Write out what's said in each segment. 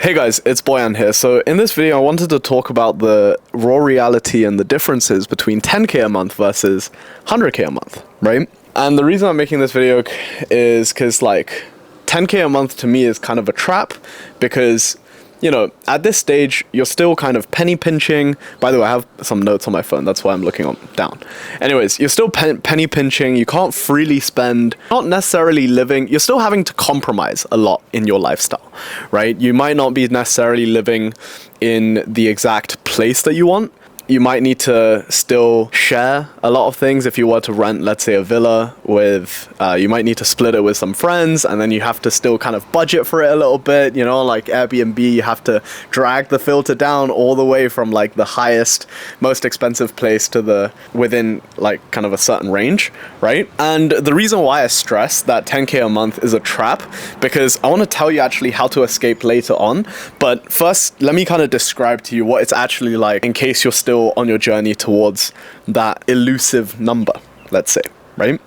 Hey guys, it's Boyan here. So in this video, I wanted to talk about the raw reality and the differences between 10k a month versus 100k a month, right? And the reason I'm making this video is because 10k a month to me is kind of a trap because, you know, at this stage, you're still kind of penny pinching. By the way, I have some notes on my phone. That's why I'm looking down. Anyways, you're still penny pinching. You can't freely spend, not necessarily living. You're still having to compromise a lot in your lifestyle, right? You might not be necessarily living in the exact place that you want. You might need to still share a lot of things. If you were to rent, let's say, a villa with, you might need to split it with some friends, and then you have to still kind of budget for it a little bit, you know, like Airbnb, you have to drag the filter down all the way from like the highest, most expensive place to the within like kind of a certain range, right? And the reason why I stress that 10k a month is a trap, because I want to tell you actually how to escape later on. But first, let me kind of describe to you what it's actually like in case you're still on your journey towards that elusive number, let's say, right?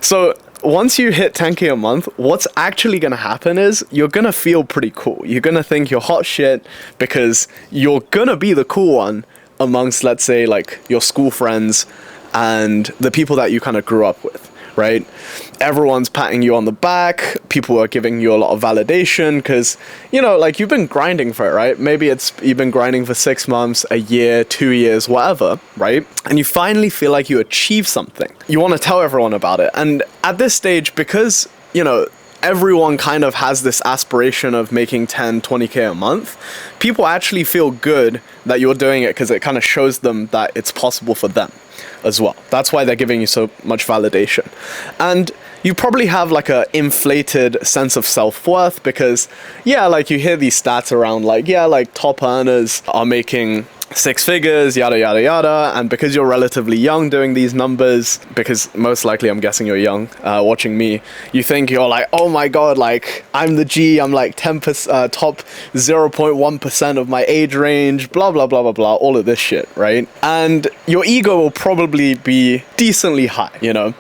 So once you hit 10k a month, what's actually going to happen is you're going to feel pretty cool. You're going to think you're hot shit because you're going to be the cool one amongst, let's say, like your school friends and the people that you kind of grew up with, right? Everyone's patting you on the back. People are giving you a lot of validation because, you know, like you've been grinding for it, right? Maybe you've been grinding for 6 months, a year, 2 years, whatever, right? And you finally feel like you achieved something. You want to tell everyone about it. And at this stage, because, you know, everyone kind of has this aspiration of making 10, 20k a month, people actually feel good that you're doing it because it kind of shows them that it's possible for them as well. That's why they're giving you so much validation. And you probably have like a inflated sense of self-worth because, yeah, like you hear these stats around like, yeah, like top earners are making 6 figures, yada, yada, yada. And because you're relatively young doing these numbers, because most likely I'm guessing you're young, watching me, you think you're like, oh my God, like I'm the G, I'm like 10%, top 0.1% of my age range, blah, blah, blah, blah, blah, all of this shit, right? And your ego will probably be decently high, you know?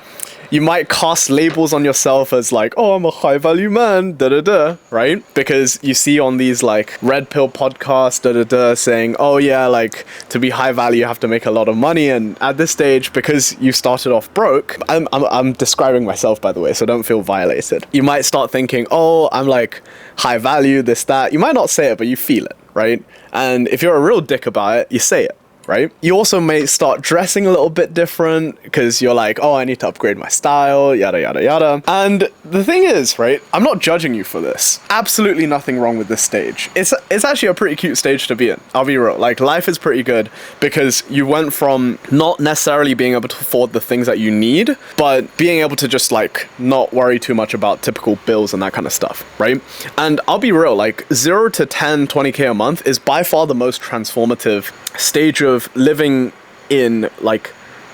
You might cast labels on yourself as like, oh, I'm a high value man, da da da, right? Because you see on these like red pill podcasts, da da da, saying, oh yeah, like to be high value, you have to make a lot of money. And at this stage, because you started off broke, I'm describing myself, by the way, so don't feel violated. You might start thinking, oh, I'm like high value, this, that. You might not say it, but you feel it, right? And if you're a real dick about it, you say it. Right? You also may start dressing a little bit different because you're like, oh, I need to upgrade my style, yada, yada, yada. And the thing is, right, I'm not judging you for this. Absolutely nothing wrong with this stage. It's actually a pretty cute stage to be in. I'll be real. Like, life is pretty good because you went from not necessarily being able to afford the things that you need, but being able to just like not worry too much about typical bills and that kind of stuff, right? And I'll be real, like 0 to 10, 20k a month is by far the most transformative stage of living in like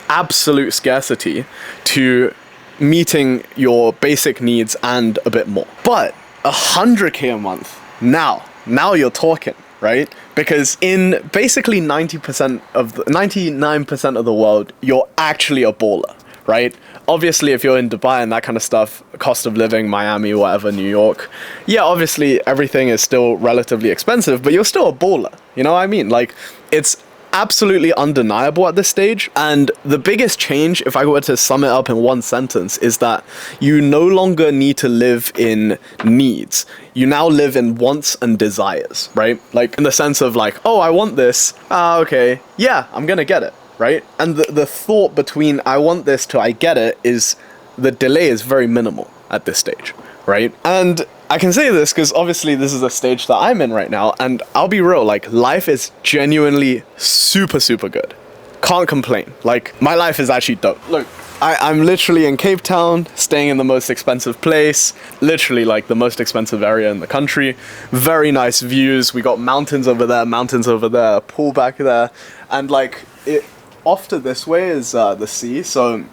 absolute scarcity to meeting your basic needs and a bit more. But 100k a month, now you're talking, right? Because in basically 99% of the world, you're actually a baller, right? Obviously, if you're in Dubai and that kind of stuff, cost of living, Miami, whatever, New York, yeah, obviously everything is still relatively expensive, but you're still a baller. You know what I mean? Like, it's absolutely undeniable at this stage. And the biggest change, if I were to sum it up in one sentence, is that you no longer need to live in needs. You now live in wants and desires, right? Like in the sense of like, oh, I want this. Okay, yeah, I'm gonna get it, right? And the thought between I want this to I get it is, the delay is very minimal at this stage, right? And I can say this because obviously this is a stage that I'm in right now, and I'll be real, like life is genuinely super, super good. Can't complain. Like my life is actually dope. Look, I'm literally in Cape Town, staying in the most expensive place, literally like the most expensive area in the country. Very nice views. We got mountains over there, a pool back there, and like off to this way is the sea. So,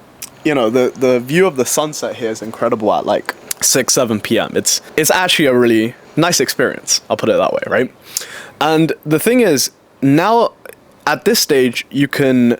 you know, the view of the sunset here is incredible at like 6-7 p.m. It's actually a really nice experience, I'll put it that way, right? And the thing is, now at this stage you can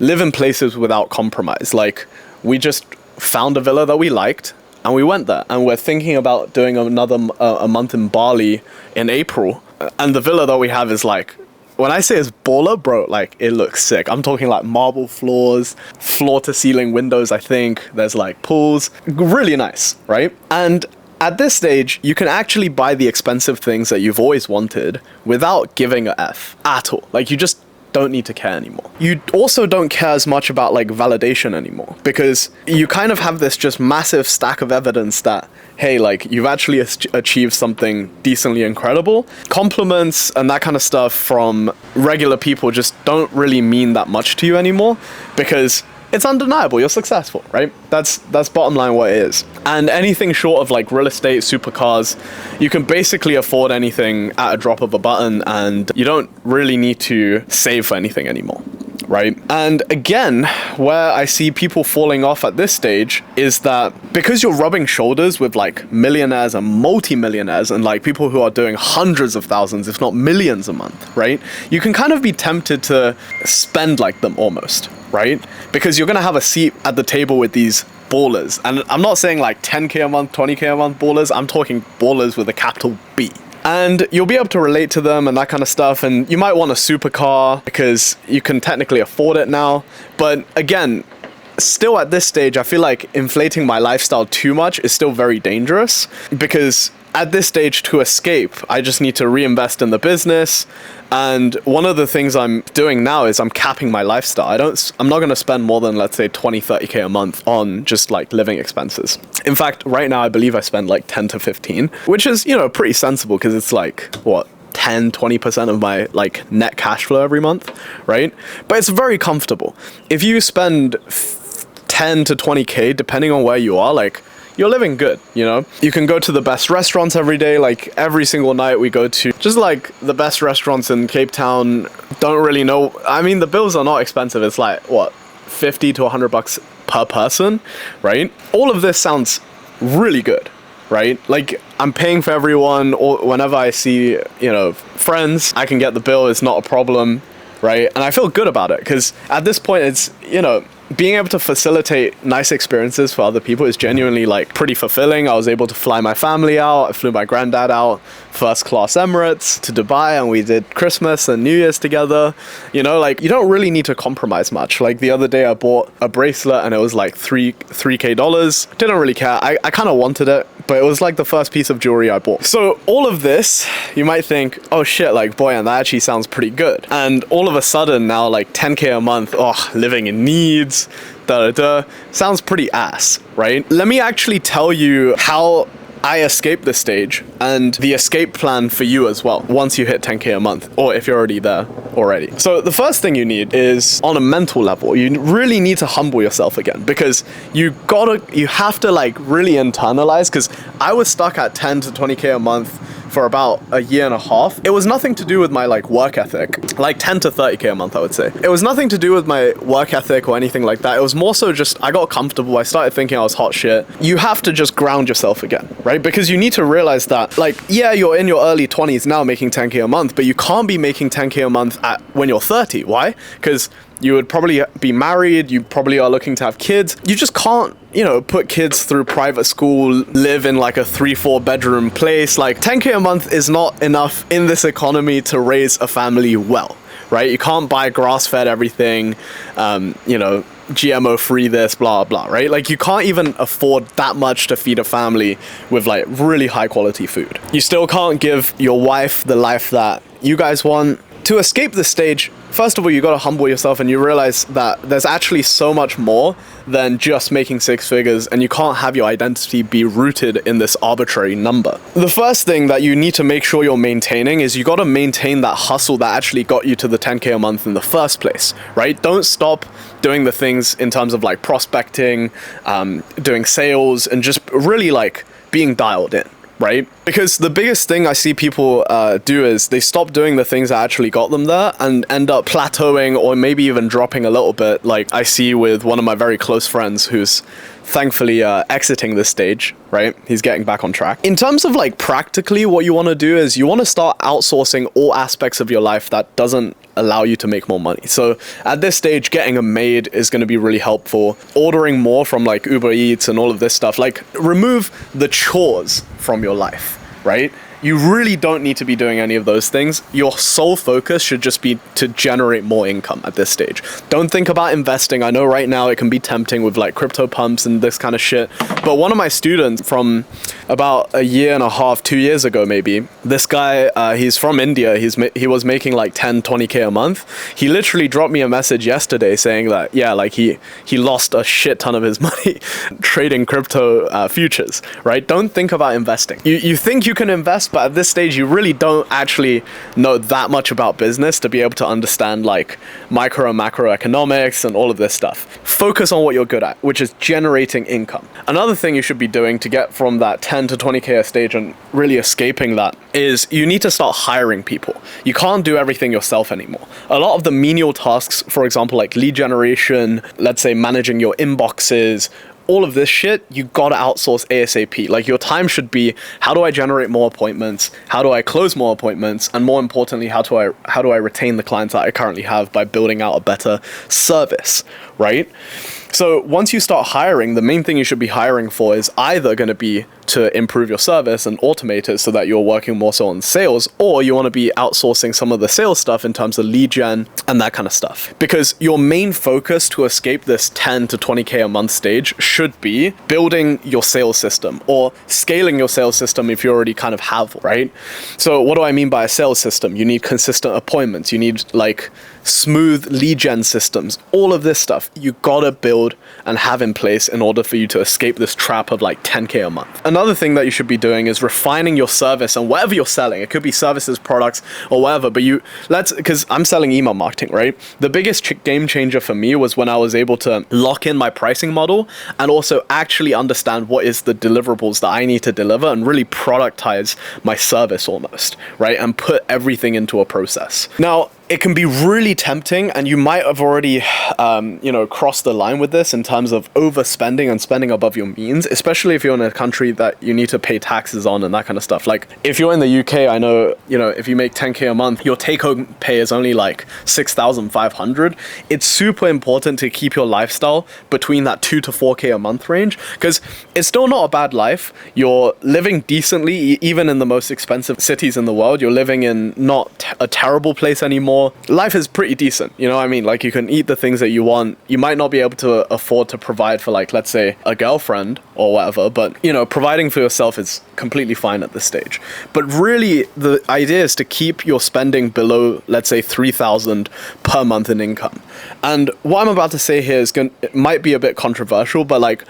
live in places without compromise. Like, we just found a villa that we liked, And we went there, and we're thinking about doing another a month in Bali in April. And the villa that we have is like, when I say it's baller, bro, like it looks sick. I'm talking like marble floors, floor to ceiling windows, I think. There's like pools. Really nice, right? And at this stage, you can actually buy the expensive things that you've always wanted without giving a F at all. Like, you just don't need to care anymore. You also don't care as much about like validation anymore, because you kind of have this just massive stack of evidence that, hey, like you've actually achieved something decently incredible. Compliments and that kind of stuff from regular people just don't really mean that much to you anymore, because it's undeniable you're successful, right? That's bottom line what it is. And anything short of like real estate, supercars, you can basically afford anything at a drop of a button, and you don't really need to save for anything anymore, right? And again, where I see people falling off at this stage is that because you're rubbing shoulders with like millionaires and multi-millionaires and like people who are doing hundreds of thousands, if not millions a month, right? You can kind of be tempted to spend like them almost, right? Because you're gonna have a seat at the table with these ballers. And I'm not saying like 10K a month, 20K a month ballers. I'm talking ballers with a capital B. And you'll be able to relate to them and that kind of stuff. And you might want a supercar because you can technically afford it now. But again, still at this stage, I feel like inflating my lifestyle too much is still very dangerous, because at this stage, to escape, I just need to reinvest in the business. And one of the things I'm doing now is I'm capping my lifestyle. I'm not going to spend more than, let's say, 20, 30K a month on just like living expenses. In fact, right now, I believe I spend like 10 to 15, which is, you know, pretty sensible, because it's like, what, 10-20% of my like net cash flow every month, right? But it's very comfortable. If you spend 10 to 20K, depending on where you are, like, you're living good, you know? You can go to the best restaurants every day. Like every single night we go to just like the best restaurants in Cape Town. Don't really know. I mean, the bills are not expensive. It's like, what, 50 to 100 bucks per person, right? All of this sounds really good, right? Like I'm paying for everyone, or whenever I see, you know, friends, I can get the bill. It's not a problem, right? And I feel good about it, because at this point it's, you know, being able to facilitate nice experiences for other people is genuinely like pretty fulfilling. I was able to fly my family out. I flew my granddad out first class Emirates to Dubai, and we did Christmas and New Year's together. You know, like you don't really need to compromise much. Like the other day I bought a bracelet and it was like $3K. Didn't really care. I kind of wanted it, but it was like the first piece of jewelry I bought. So all of this, you might think, oh shit, like boy, and that actually sounds pretty good. And all of a sudden now, like 10K a month, oh, living in needs, sounds pretty ass, right? Let me actually tell you how I escaped this stage and the escape plan for you as well once you hit 10K a month, or if you're already there already. So the first thing you need is, on a mental level, you really need to humble yourself again, because you have to like really internalize, because I was stuck at 10 to 20K a month for about a year and a half. It was nothing to do with my like work ethic, like 10 to 30K a month, I would say. It was nothing to do with my work ethic or anything like that. It was more so just, I got comfortable. I started thinking I was hot shit. You have to just ground yourself again, right? Because you need to realize that, like, yeah, you're in your early 20s now making 10K a month, but you can't be making 10K a month when you're 30. Why? Because you would probably be married, you probably are looking to have kids. You just can't, you know, put kids through private school, live in like a 3-4 bedroom place. Like 10K a month is not enough in this economy to raise a family well, right? You can't buy grass-fed everything, you know, GMO free this, blah, blah, right? Like you can't even afford that much to feed a family with like really high quality food. You still can't give your wife the life that you guys want. To escape this stage, first of all, you got to humble yourself, and you realize that there's actually so much more than just making 6 figures, and you can't have your identity be rooted in this arbitrary number. The first thing that you need to make sure you're maintaining is you got to maintain that hustle that actually got you to the 10K a month in the first place, right? Don't stop doing the things in terms of like prospecting, doing sales, and just really like being dialed in, right? Because the biggest thing I see people do is they stop doing the things that actually got them there and end up plateauing or maybe even dropping a little bit, like I see with one of my very close friends who's thankfully exiting this stage, right? He's getting back on track. In terms of like practically what you want to do is you want to start outsourcing all aspects of your life that doesn't allow you to make more money. So at this stage, getting a maid is going to be really helpful. Ordering more from like Uber Eats and all of this stuff, like remove the chores from your life, right? You really don't need to be doing any of those things. Your sole focus should just be to generate more income at this stage. Don't think about investing. I know right now it can be tempting with like crypto pumps and this kind of shit. But one of my students from about a year and a half, 2 years ago maybe, this guy, he's from India. He was making like 10, 20K a month. He literally dropped me a message yesterday saying that, yeah, like he lost a shit ton of his money trading crypto futures, right? Don't think about investing. You think you can invest, but at this stage you really don't actually know that much about business to be able to understand like micro and macroeconomics and all of this stuff. Focus on what you're good at, which is generating income. Another thing you should be doing to get from that 10 to 20K a stage and really escaping that is you need to start hiring people. You can't do everything yourself anymore. A lot of the menial tasks, for example, like lead generation, let's say managing your inboxes, all of this shit, you gotta outsource ASAP. Like your time should be, how do I generate more appointments? How do I close more appointments? And more importantly, how do I retain the clients that I currently have by building out a better service, right? So once you start hiring, the main thing you should be hiring for is either going to be to improve your service and automate it so that you're working more so on sales, or you want to be outsourcing some of the sales stuff in terms of lead gen and that kind of stuff. Because your main focus to escape this 10 to 20K a month stage should be building your sales system or scaling your sales system if you already kind of have, right? So what do I mean by a sales system? You need consistent appointments. You need like smooth lead gen systems. All of this stuff you gotta build and have in place in order for you to escape this trap of like 10K a month. Another thing that you should be doing is refining your service and whatever you're selling. It could be services, products, or whatever, but because I'm selling email marketing, right? The biggest game changer for me was when I was able to lock in my pricing model and also actually understand what is the deliverables that I need to deliver and really productize my service almost, right? And put everything into a process. Now, it can be really tempting, and you might have already, crossed the line with this in terms of overspending and spending above your means, especially if you're in a country that you need to pay taxes on and that kind of stuff. Like, if you're in the UK, I know, if you make 10K a month, your take-home pay is only like 6,500. It's super important to keep your lifestyle between that 2 to 4K a month range, because it's still not a bad life. You're living decently, even in the most expensive cities in the world. You're living in not a terrible place anymore. Life is pretty decent, you know what I mean? Like, you can eat the things that you want. You might not be able to afford to provide for, like, let's say a girlfriend or whatever, but providing for yourself is completely fine at this stage. But really, the idea is to keep your spending below, let's say, 3,000 per month in income. And what I'm about to say here it might be a bit controversial, but like,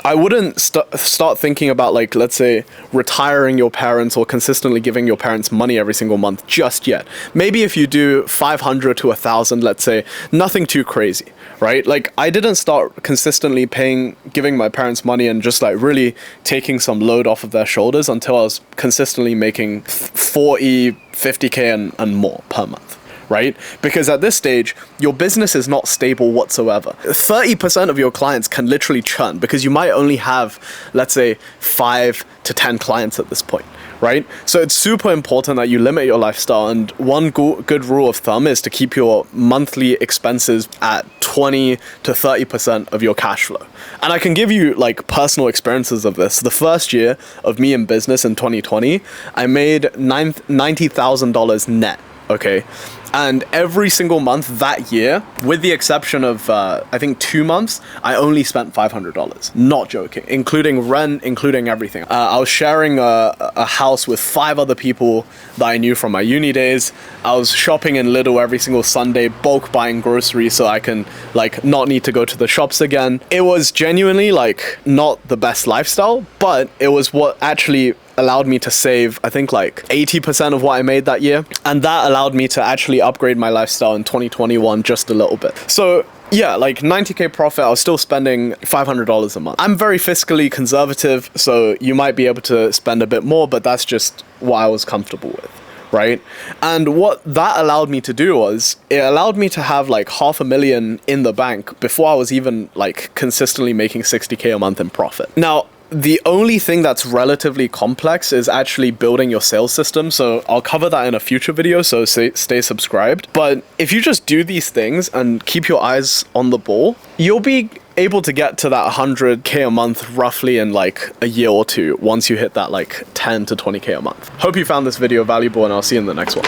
I wouldn't start thinking about, like, let's say, retiring your parents or consistently giving your parents money every single month just yet. Maybe if you do 500 to 1,000, let's say, nothing too crazy, right? Like, I didn't start consistently giving my parents money and just like really taking some load off of their shoulders until I was consistently making 40, 50K and more per month. Right? Because at this stage, your business is not stable whatsoever. 30% of your clients can literally churn because you might only have, let's say, 5 to 10 clients at this point, right? So it's super important that you limit your lifestyle. And one good rule of thumb is to keep your monthly expenses at 20 to 30% of your cash flow. And I can give you like personal experiences of this. The first year of me in business in 2020, I made $90,000 net. Okay. And every single month that year, with the exception of, I think 2 months, I only spent $500. Not joking. Including rent, including everything. I was sharing a house with 5 other people that I knew from my uni days. I was shopping in Lidl every single Sunday, bulk buying groceries so I can, like, not need to go to the shops again. It was genuinely, like, not the best lifestyle, but it was what actually allowed me to save, I think, like 80% of what I made that year. And that allowed me to actually upgrade my lifestyle in 2021 just a little bit. So yeah, like 90K profit, I was still spending $500 a month. I'm very fiscally conservative, so you might be able to spend a bit more, but that's just what I was comfortable with, right? And what that allowed me to do was, it allowed me to have like $500,000 in the bank before I was even like consistently making 60K a month in profit. Now, the only thing that's relatively complex is actually building your sales system. So I'll cover that in a future video, so stay subscribed. But if you just do these things and keep your eyes on the ball, you'll be able to get to that 100K a month roughly in like a year or two once you hit that like 10 to 20K a month. Hope you found this video valuable, and I'll see you in the next one.